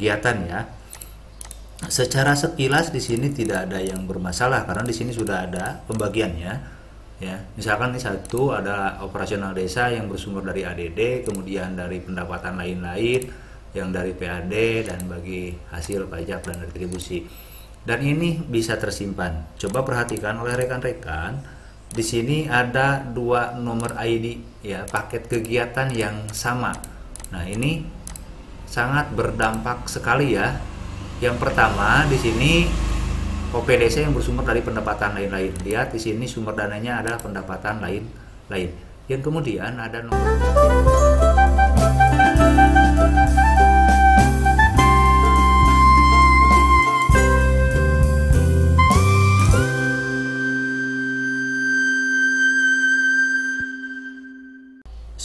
kegiatan ya. Secara sekilas di sini tidak ada yang bermasalah karena di sini sudah ada pembagiannya ya. Misalkan ini satu ada operasional desa yang bersumber dari ADD, kemudian dari pendapatan lain-lain yang dari PAD dan bagi hasil pajak dan retribusi. Dan ini bisa tersimpan. Coba perhatikan oleh rekan-rekan, di sini ada dua nomor ID ya, paket kegiatan yang sama. Nah, ini sangat berdampak sekali ya. Yang pertama di sini OPDC yang bersumber dari pendapatan lain-lain. Lihat di sini sumber dananya adalah pendapatan lain-lain. Yang kemudian ada nomor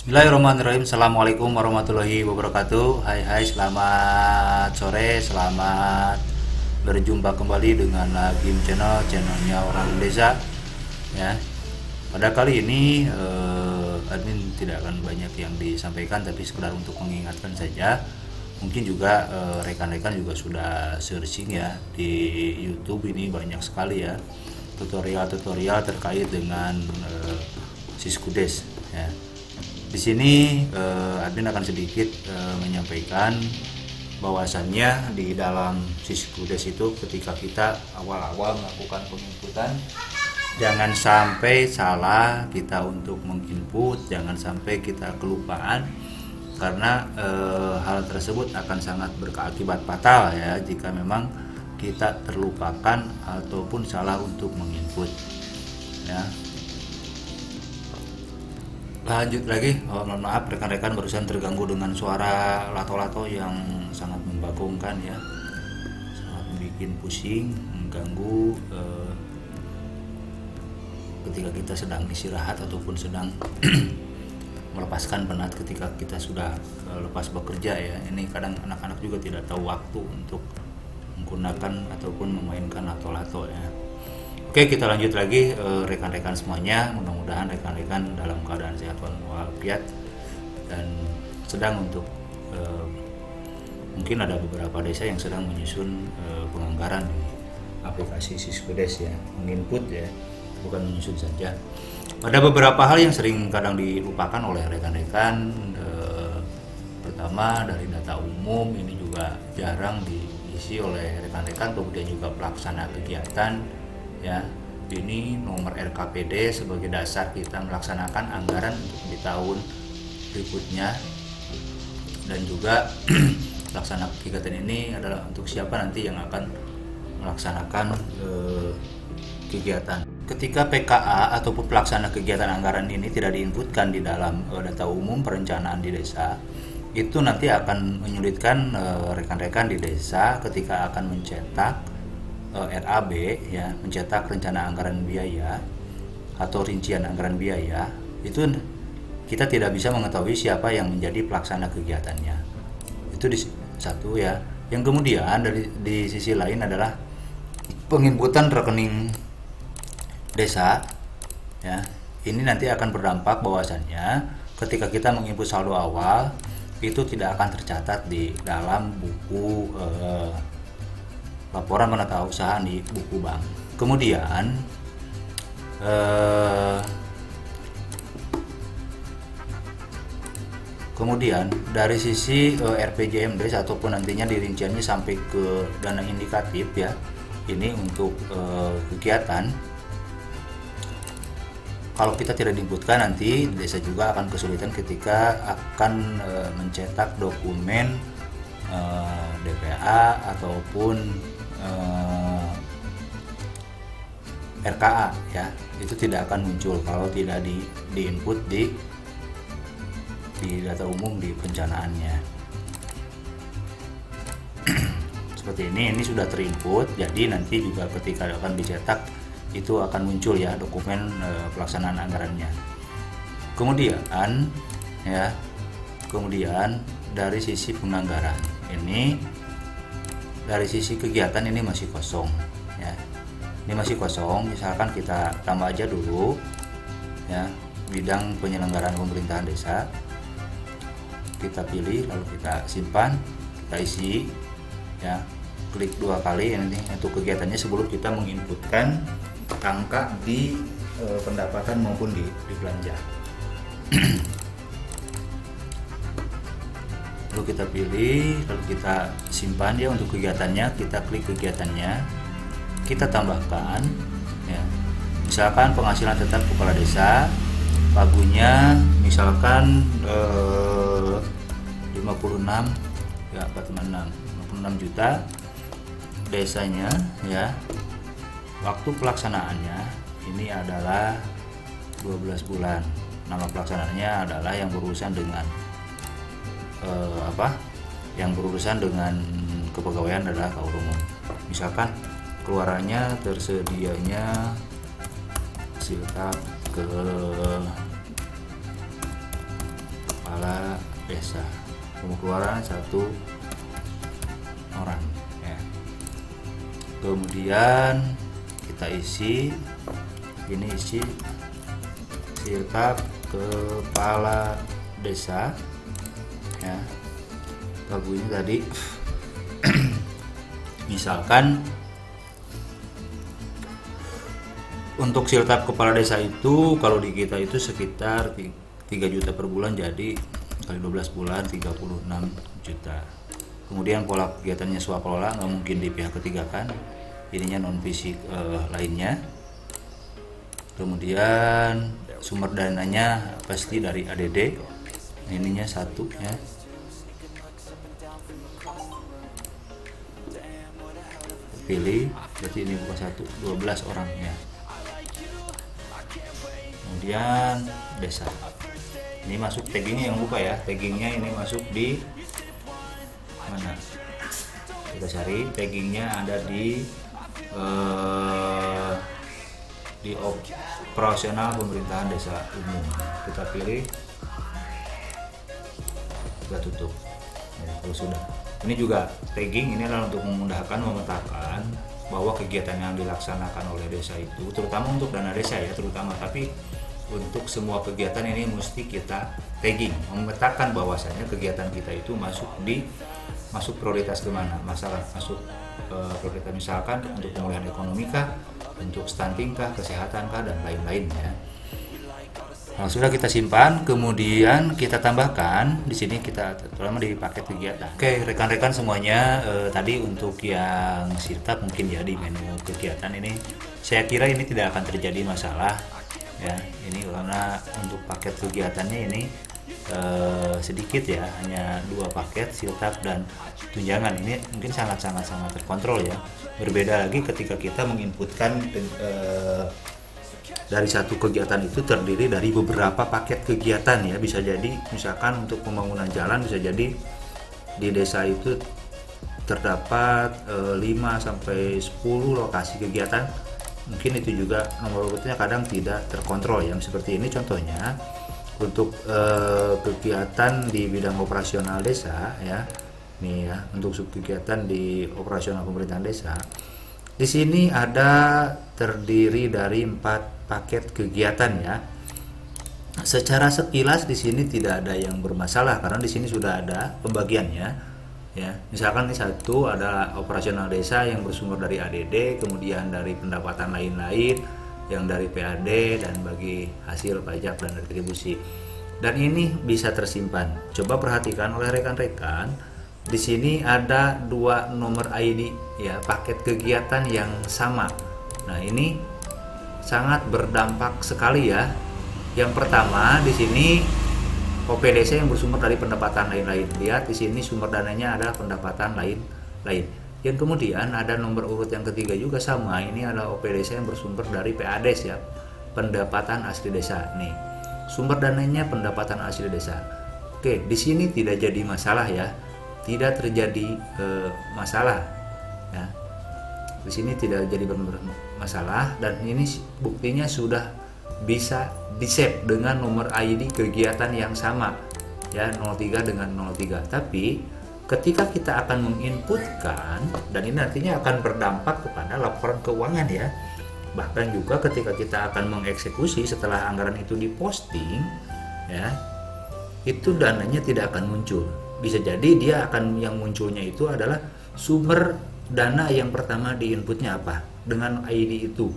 Bismillahirrahmanirrahim. Assalamualaikum warahmatullahi wabarakatuh. Hai, selamat sore, selamat berjumpa kembali dengan Lagim channelnya orang desa ya. Pada kali ini admin tidak akan banyak yang disampaikan, tapi sekedar untuk mengingatkan saja. Mungkin juga rekan-rekan juga sudah searching ya di YouTube, ini banyak sekali ya tutorial-tutorial terkait dengan Siskudes ya. Di sini admin akan sedikit menyampaikan bahwasannya di dalam Siskudes itu ketika kita awal-awal melakukan penginputan, jangan sampai salah kita untuk menginput, jangan sampai kita kelupaan, karena hal tersebut akan sangat berkeakibat fatal ya jika memang kita terlupakan ataupun salah untuk menginput ya. Lanjut lagi, mohon maaf rekan-rekan barusan terganggu dengan suara lato-lato yang sangat membagongkan ya, sangat bikin pusing, mengganggu ketika kita sedang istirahat ataupun sedang melepaskan penat ketika kita sudah lepas bekerja ya. Ini kadang anak-anak juga tidak tahu waktu untuk menggunakan ataupun memainkan lato-lato ya. Oke, kita lanjut lagi rekan-rekan semuanya. Mudah-mudahan rekan-rekan dalam keadaan sehat walafiat dan sedang untuk mungkin ada beberapa desa yang sedang menyusun penganggaran di aplikasi Siskudes ya, menginput ya, bukan menyusun saja. Ada beberapa hal yang sering kadang dilupakan oleh rekan-rekan. Pertama dari data umum, ini juga jarang diisi oleh rekan-rekan, kemudian juga pelaksana kegiatan ya. Ini nomor RKPD sebagai dasar kita melaksanakan anggaran untuk di tahun berikutnya, dan juga pelaksana kegiatan ini adalah untuk siapa nanti yang akan melaksanakan kegiatan. Ketika PKA ataupun pelaksana kegiatan anggaran ini tidak diinputkan di dalam data umum perencanaan di desa, itu nanti akan menyulitkan rekan-rekan di desa ketika akan mencetak RAB ya, mencetak rencana anggaran biaya atau rincian anggaran biaya. Itu kita tidak bisa mengetahui siapa yang menjadi pelaksana kegiatannya. Itu di satu ya. Yang kemudian di sisi lain adalah penginputan rekening desa ya. Ini nanti akan berdampak bahwasannya ketika kita menginput saldo awal itu tidak akan tercatat di dalam buku laporan penata-usahaan di buku bank. Kemudian dari sisi RPJMdes ataupun nantinya dirinciannya sampai ke dana indikatif ya, ini untuk kegiatan. Kalau kita tidak diinputkan, nanti desa juga akan kesulitan ketika akan mencetak dokumen DPA ataupun RKA ya. Itu tidak akan muncul kalau tidak diinput di data umum di perencanaannya. Seperti ini sudah terinput, jadi nanti juga ketika akan dicetak itu akan muncul ya dokumen pelaksanaan anggarannya. Kemudian dari sisi penganggaran ini, dari sisi kegiatan ini masih kosong ya. Ini masih kosong, misalkan kita tambah aja dulu ya, bidang penyelenggaraan pemerintahan desa. Kita pilih lalu kita simpan, kita isi ya. Klik 2 kali ini untuk kegiatannya sebelum kita menginputkan angka di pendapatan maupun di belanja. Lalu kita pilih, lalu kita simpan ya untuk kegiatannya. Kita klik kegiatannya, kita tambahkan ya. Misalkan penghasilan tetap kepala desa, pagunya misalkan 56 ya, 56 juta. Desanya ya, waktu pelaksanaannya ini adalah 12 bulan. Nama pelaksanaannya adalah yang berurusan dengan yang berurusan dengan kepegawaian adalah KUR umum. Misalkan keluarannya tersedianya siltap ke kepala desa, pengeluaran 1 orang ya. Kemudian kita isi ini, isi siltap kepala desa ya. Lagunya tadi misalkan untuk siltap kepala desa itu kalau di kita itu sekitar 3 juta per bulan, jadi kali 12 bulan 36 juta. Kemudian pola kegiatannya swakelola, nggak mungkin di pihak ketiga kan, ininya non fisik lainnya. Kemudian sumber dananya pasti dari ADD, ininya 1 ya. Pilih, berarti ini bukan 1, 12 orang ya. Kemudian desa, ini masuk taggingnya, yang buka ya, taggingnya ini masuk di mana, kita cari taggingnya ada di operasional pemerintahan desa umum. Kita pilih, kita tutup ya. Kalau sudah, ini juga tagging, ini adalah untuk memudahkan memetakan bahwa kegiatan yang dilaksanakan oleh desa itu, terutama untuk dana desa ya terutama, tapi untuk semua kegiatan ini mesti kita tagging, memetakan bahwasanya kegiatan kita itu masuk prioritas kemana, masalah masuk prioritas misalkan untuk pemulihan ekonomi kah, untuk stunting kah, kesehatan kah, dan lain-lain ya. Nah, sudah kita simpan, kemudian kita tambahkan di sini, kita terutama di paket kegiatan. Oke, rekan-rekan semuanya, tadi untuk yang siltap mungkin ya di menu kegiatan ini, saya kira ini tidak akan terjadi masalah ya. Ini karena untuk paket kegiatannya ini sedikit ya, hanya 2 paket siltap dan tunjangan. Ini mungkin sangat terkontrol ya. Berbeda lagi ketika kita menginputkan dari satu kegiatan itu terdiri dari beberapa paket kegiatan ya. Bisa jadi misalkan untuk pembangunan jalan, bisa jadi di desa itu terdapat 5 sampai 10 lokasi kegiatan. Mungkin itu juga nomor urutnya kadang tidak terkontrol ya. Seperti ini contohnya untuk kegiatan di bidang operasional desa ya. Nih ya, untuk subkegiatan di operasional pemerintahan desa. Di sini ada terdiri dari 4 paket kegiatan ya. Secara sekilas di sini tidak ada yang bermasalah karena di sini sudah ada pembagiannya ya. Misalkan ini 1 ada operasional desa yang bersumber dari ADD, kemudian dari pendapatan lain-lain yang dari PAD dan bagi hasil pajak dan retribusi. Dan ini bisa tersimpan. Coba perhatikan oleh rekan-rekan. Di sini ada 2 nomor ID ya, paket kegiatan yang sama. Nah, ini sangat berdampak sekali ya. Yang pertama di sini OPDC yang bersumber dari pendapatan lain-lain. Lihat di sini sumber dananya adalah pendapatan lain-lain. Yang kemudian ada nomor urut yang ketiga juga sama. Ini adalah OPDC yang bersumber dari PADES ya, pendapatan asli desa. Nih, sumber dananya pendapatan asli desa. Oke, di sini tidak jadi masalah ya. Tidak terjadi masalah ya. Di sini tidak jadi masalah dan ini buktinya sudah bisa di-save dengan nomor ID kegiatan yang sama ya, 03 dengan 03. Tapi ketika kita akan menginputkan, dan ini nantinya akan berdampak kepada laporan keuangan ya. Bahkan juga ketika kita akan mengeksekusi setelah anggaran itu diposting ya, itu dananya tidak akan muncul. Bisa jadi dia akan, yang munculnya itu adalah sumber dana yang pertama di inputnya apa, dengan ID itu,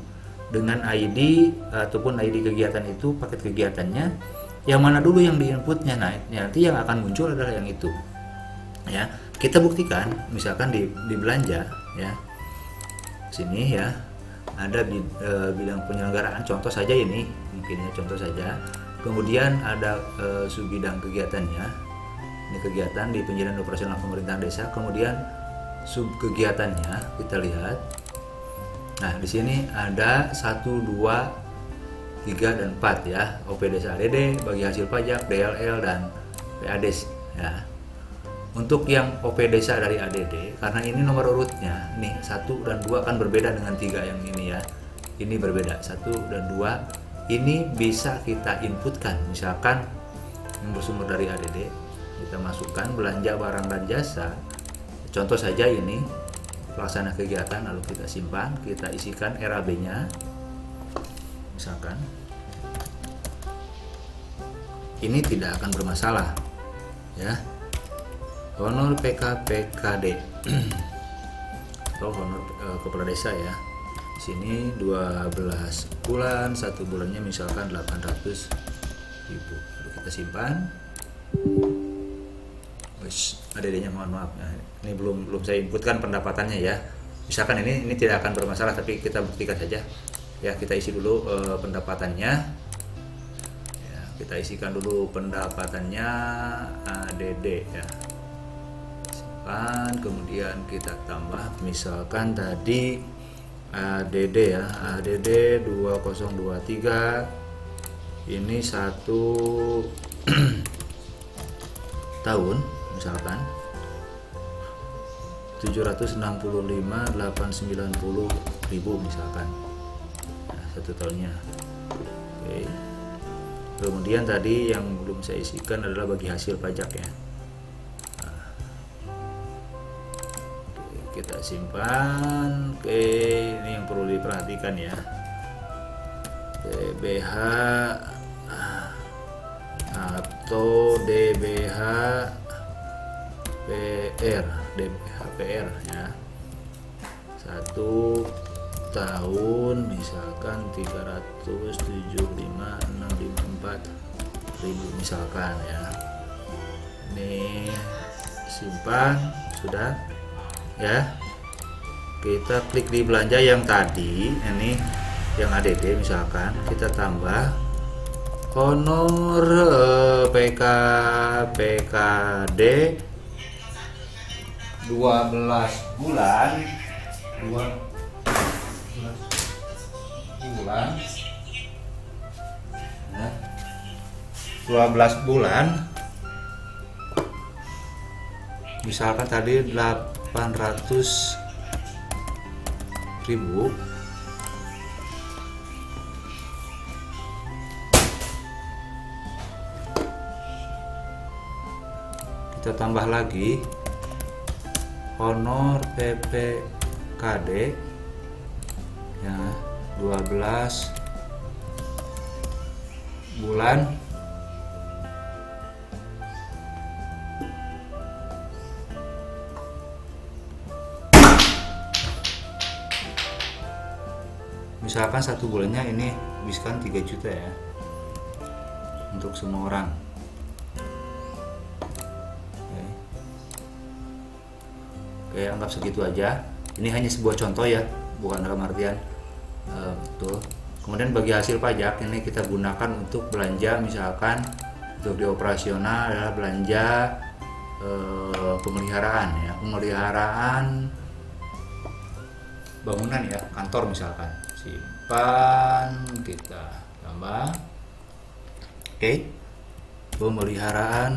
dengan ID ataupun ID kegiatan itu, paket kegiatannya yang mana dulu yang di inputnya. Nah nanti yang akan muncul adalah yang itu ya. Kita buktikan misalkan di belanja ya, sini ya ada bidang penyelenggaraan, contoh saja ini mungkin ya, contoh saja. Kemudian ada subbidang kegiatannya, ini kegiatan di penjaminan operasional pemerintahan desa. Kemudian sub kegiatannya kita lihat. Nah di sini ada 1, 2, 3 dan 4 ya, OP Desa ADD, bagi hasil pajak, DLL dan PADES ya. Untuk yang OP Desa dari ADD, karena ini nomor urutnya nih 1 dan 2 kan berbeda dengan 3 yang ini ya. Ini berbeda, 1 dan 2 ini bisa kita inputkan. Misalkan yang bersumber dari ADD, kita masukkan belanja barang dan jasa. Contoh saja ini pelaksana kegiatan, lalu kita simpan, kita isikan RAB-nya. Misalkan ini tidak akan bermasalah ya. Honor PKPKD atau honor kepala desa ya. Di sini 12 bulan, 1 bulannya misalkan 800.000. Lalu kita simpan. ADD-nya mohon maaf. Nah, ini belum saya inputkan pendapatannya ya. Misalkan ini tidak akan bermasalah, tapi kita buktikan saja. Ya, kita isi dulu pendapatannya. Ya, kita isikan dulu pendapatannya ADD ya. Simpan, kemudian kita tambah misalkan tadi ADD ya, ADD 2023 ini 1 tahun misalkan 765.890.000 misalkan. Nah, 1 tahunnya. Oke. Kemudian tadi yang belum saya isikan adalah bagi hasil pajak ya. Nah, oke, kita simpan. Oke, ini yang perlu diperhatikan ya. DBH atau DBH PR, DBH PR ya. 1 tahun misalkan 375.654.000 misalkan ya. Ini simpan sudah ya. Kita klik di belanja yang tadi, ini yang ADD misalkan, kita tambah honor PKPKD 12 bulan ya, 12 bulan misalkan tadi 800.000. Kita tambah lagi honor PPKD ya, 12 bulan misalkan 1 bulannya ini misalkan 3 juta ya untuk semua orang. Oke, anggap segitu aja. Ini hanya sebuah contoh ya, bukan dalam artian betul. Kemudian bagi hasil pajak ini kita gunakan untuk belanja, misalkan untuk di operasional adalah belanja pemeliharaan ya, pemeliharaan bangunan ya, kantor misalkan. Simpan, kita tambah. Oke, pemeliharaan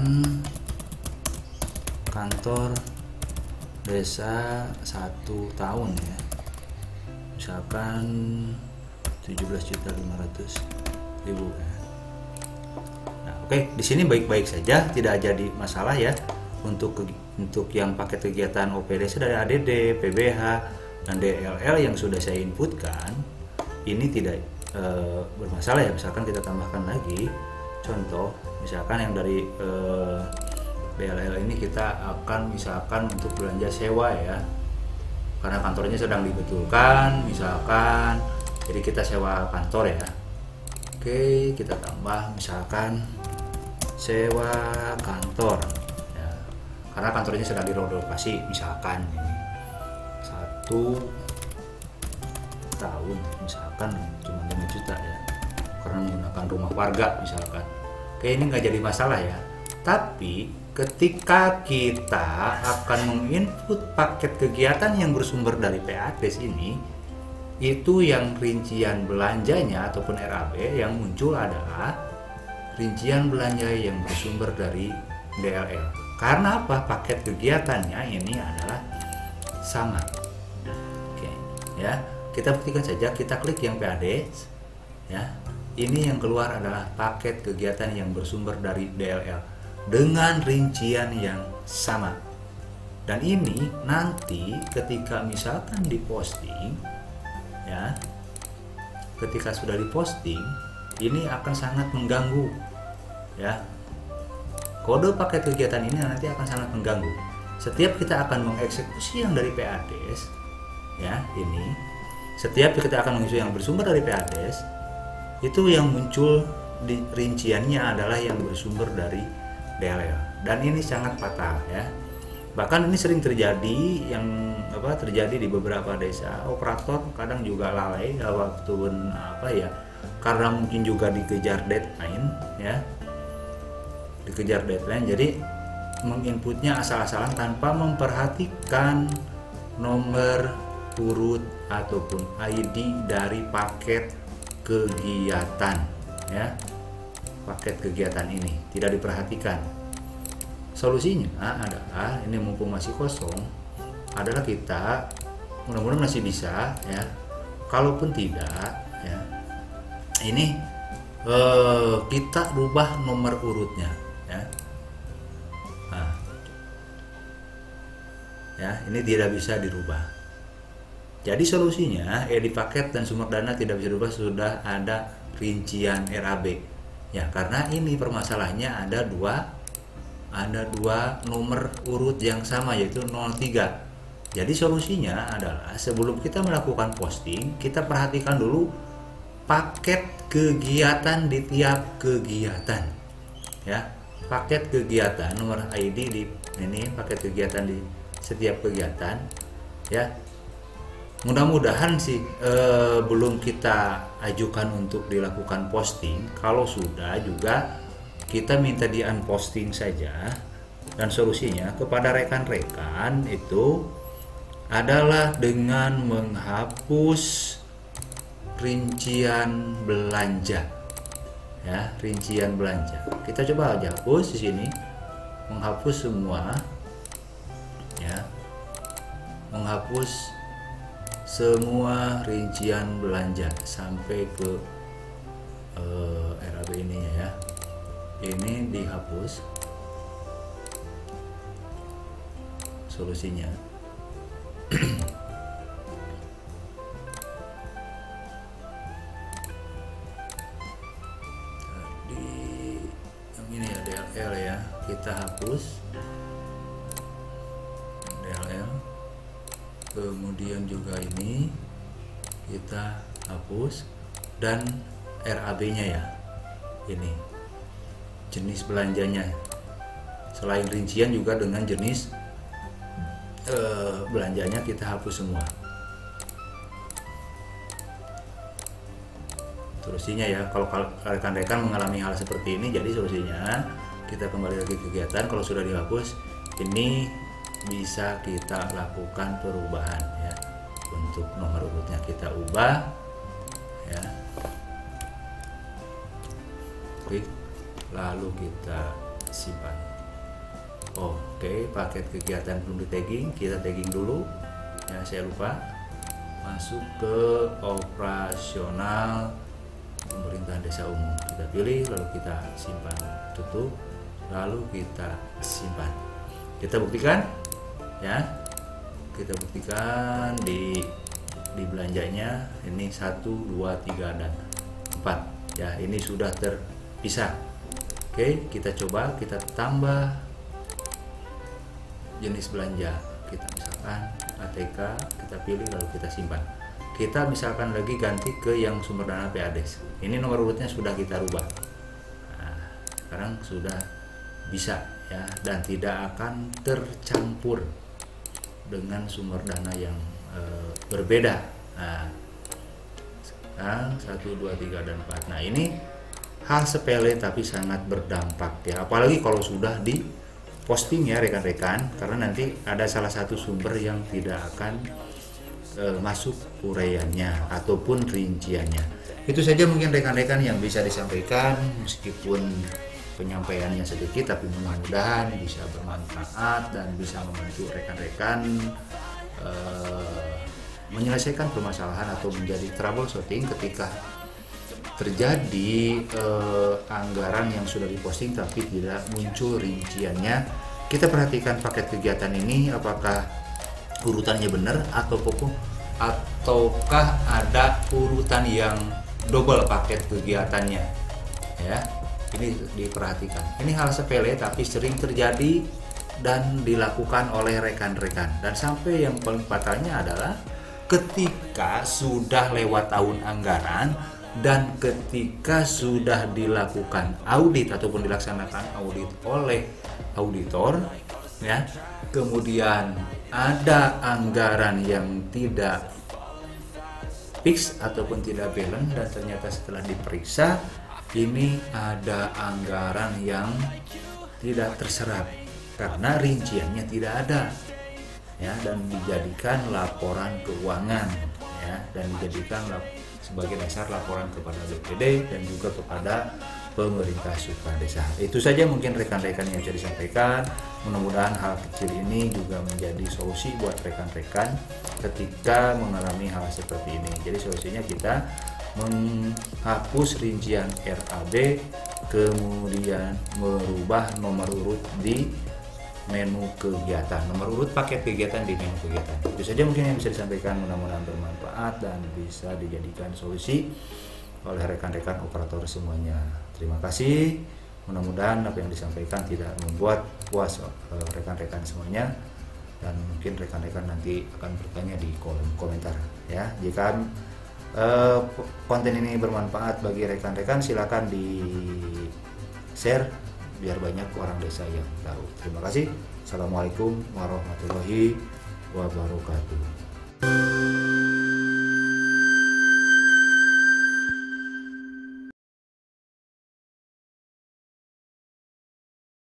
kantor desa 1 tahun ya, misalkan 17.500.000 ya. Nah, oke, di sini baik-baik saja, tidak jadi masalah ya. Untuk yang paket kegiatan OP Desa dari ADD, PBH dan DLL yang sudah saya inputkan, ini tidak bermasalah ya. Misalkan kita tambahkan lagi contoh, misalkan yang dari DLL ini kita akan misalkan untuk belanja sewa ya, karena kantornya sedang dibetulkan misalkan, jadi kita sewa kantor ya. Oke, kita tambah misalkan sewa kantor ya, karena kantornya sedang direlokasi misalkan ini 1 tahun misalkan cuma 5 juta ya, karena menggunakan rumah warga misalkan. Oke, ini nggak jadi masalah ya. Tapi ketika kita akan menginput paket kegiatan yang bersumber dari PADES ini, itu yang rincian belanjanya ataupun RAB yang muncul adalah rincian belanja yang bersumber dari DLL. Karena apa? Paket kegiatannya ini adalah sama. Oke, ya. Kita buktikan saja, kita klik yang PADES ya. Ini yang keluar adalah paket kegiatan yang bersumber dari DLL dengan rincian yang sama. Dan ini nanti ketika misalkan diposting ya, ketika sudah diposting ini akan sangat mengganggu ya. Kode paket kegiatan ini nanti akan sangat mengganggu. Setiap kita akan mengeksekusi yang dari PADES ya, ini setiap kita akan mengisi yang bersumber dari PADES, itu yang muncul di rinciannya adalah yang bersumber dari DLL, dan ini sangat fatal ya. Bahkan ini sering terjadi, yang terjadi di beberapa desa. Operator kadang juga lalai waktu karena mungkin juga dikejar deadline ya, jadi menginputnya asal-asalan tanpa memperhatikan nomor urut ataupun ID dari paket kegiatan ya. Paket kegiatan ini tidak diperhatikan. Solusinya adalah, ini mumpung masih kosong, adalah kita mudah-mudahan masih bisa ya. Kalaupun tidak ya, ini kita rubah nomor urutnya ya. Nah, ya, ini tidak bisa dirubah. Jadi solusinya edit paket dan sumber dana tidak bisa dirubah, sudah ada rincian RAB ya, karena ini permasalahannya ada dua nomor urut yang sama, yaitu 03. Jadi solusinya adalah sebelum kita melakukan posting, kita perhatikan dulu paket kegiatan di tiap kegiatan ya. Paket kegiatan, nomor ID di ini, paket kegiatan di setiap kegiatan ya. Mudah-mudahan sih belum kita ajukan untuk dilakukan posting. Kalau sudah juga kita minta di unposting saja. Dan solusinya kepada rekan-rekan itu adalah dengan menghapus rincian belanja ya, rincian belanja. Kita coba aja hapus di sini, menghapus semua ya, menghapus semua rincian belanja sampai ke RAB ininya ya. Ini dihapus solusinya. Tadi yang ini ya, DLL ya, kita hapus DLL. Kemudian juga ini kita hapus, dan RAB-nya ya, ini jenis belanjanya. Selain rincian juga dengan jenis belanjanya kita hapus semua. Solusinya ya, kalau rekan-rekan mengalami hal seperti ini, jadi solusinya kita kembali lagi ke kegiatan. Kalau sudah dihapus, ini bisa kita lakukan perubahan ya. Untuk nomor urutnya kita ubah ya, klik lalu kita simpan. Oke, paket kegiatan belum di tagging, kita tagging dulu ya, saya lupa. Masuk ke operasional pemerintahan desa umum, kita pilih lalu kita simpan, tutup, lalu kita simpan. Kita buktikan ya, kita buktikan di belanjanya ini 1, 2, 3 dan 4 ya, ini sudah terpisah. Oke, kita coba, kita tambah jenis belanja. Kita misalkan ATK, kita pilih lalu kita simpan. Kita misalkan lagi ganti ke yang sumber dana PADES. Ini nomor urutnya sudah kita rubah. Nah, sekarang sudah bisa ya, dan tidak akan tercampur dengan sumber dana yang berbeda. Nah, sekarang 1, 2, 3, dan 4. Nah, ini hal sepele tapi sangat berdampak ya, apalagi kalau sudah di posting ya rekan-rekan, karena nanti ada salah satu sumber yang tidak akan masuk uraiannya ataupun rinciannya. Itu saja mungkin rekan-rekan yang bisa disampaikan, meskipun penyampaiannya sedikit tapi mudah-mudahan bisa bermanfaat dan bisa membantu rekan-rekan menyelesaikan permasalahan atau menjadi troubleshooting ketika terjadi anggaran yang sudah diposting tapi tidak muncul rinciannya. Kita perhatikan paket kegiatan ini apakah urutannya benar ataukah ada urutan yang double paket kegiatannya ya. Ini diperhatikan. Ini hal sepele tapi sering terjadi dan dilakukan oleh rekan-rekan. Dan sampai yang paling fatalnya adalah ketika sudah lewat tahun anggaran dan ketika sudah dilakukan audit ataupun dilaksanakan audit oleh auditor ya, kemudian ada anggaran yang tidak fix ataupun tidak balance dan ternyata setelah diperiksa ini ada anggaran yang tidak terserap karena rinciannya tidak ada ya, dan dijadikan laporan keuangan ya, dan dijadikan sebagai dasar laporan kepada BPD dan juga kepada pemerintah suku desa. Itu saja mungkin rekan-rekan yang bisa disampaikan. Mudah-mudahan hal kecil ini juga menjadi solusi buat rekan-rekan ketika mengalami hal seperti ini. Jadi solusinya kita menghapus rincian RAB, kemudian merubah nomor urut di menu kegiatan, nomor urut paket kegiatan di menu kegiatan. Itu saja mungkin yang bisa disampaikan, mudah-mudahan bermanfaat dan bisa dijadikan solusi oleh rekan-rekan operator semuanya. Terima kasih, mudah-mudahan apa yang disampaikan tidak membuat puas rekan-rekan semuanya, dan mungkin rekan-rekan nanti akan bertanya di kolom komentar ya. Jika konten ini bermanfaat bagi rekan-rekan, silakan di share biar banyak orang desa yang tahu. Terima kasih. Assalamualaikum warahmatullahi wabarakatuh.